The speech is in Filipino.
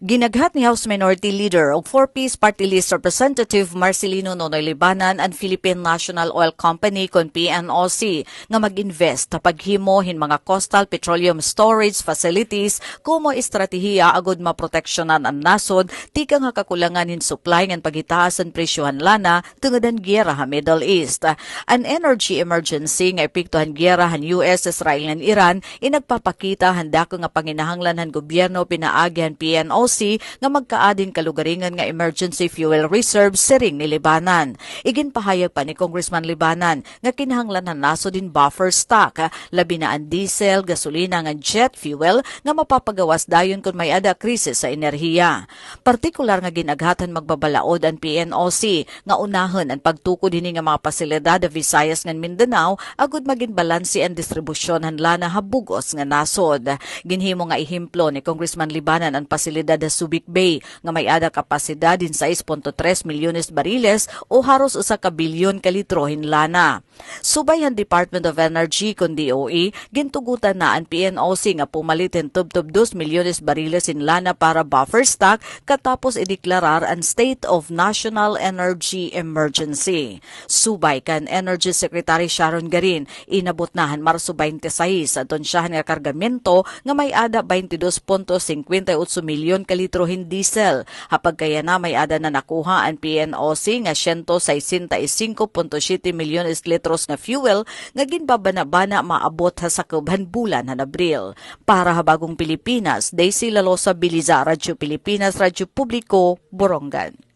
Ginaghat ni House Minority Leader o 4-piece party list Representative Marcelino Nonoy Libanan ang Philippine National Oil Company kon PNOC nga mag-invest sa paghimo hin mga coastal petroleum storage facilities kumo estratehiya agud maproteksyonan ang nasod tika nga kakulangan hin supply ngan paghitaas ang presyohan lana tungod ang giyera ha Middle East. An energy emergency nga epektuhan giyera han US, Israel ngan Iran inagpapakita handa ko nga panginahanglan han gobyerno pinaagyan PNOC nga magkaadin kalugaringan nga emergency fuel reserve siring ni Libanan. Iginpahayag pa ni Congressman Libanan nga kinahanglanan naso din buffer stock, labi na ang diesel, gasolina nga jet fuel nga mapapagawas dayon kung may ada krisis sa enerhiya. Partikular nga ginaghatan magbabalaod ang PNOC nga unahon ang pagtukod hini nga mga pasilidad sa Visayas ngan Mindanao agud maging balanse ang distribusyon hanlana habugos nga nasod. Ginhimo nga ehemplo ni Congressman Libanan ang pasilidad sa Subic Bay nga may ada kapasidad din 6.3 milyones bariles o haros 1 ka bilyon ka litro hinlana. Subay ang Department of Energy kun DOE gintugutan na ang PNOC nga pumalitin tub-tub 2 milyones bariles hinlana para buffer stock katapos ideklarar ang State of National Energy Emergency. Subay kan Energy Secretary Sharon Garin inabot nahan Marso 26 sa tonsyahan nga kargamento nga may ada 22.58 milyon ka litro hin diesel. Hapag kaya na may ada na nakuha ang PNOC nga 165.7 milyones litros nga fuel nga ginbabana-bana maabot sa sakubhan bulan han Abril. Para habagong Pilipinas, Daisy Lalosa Biliza, Radyo Pilipinas, Radyo Publiko, Borongan.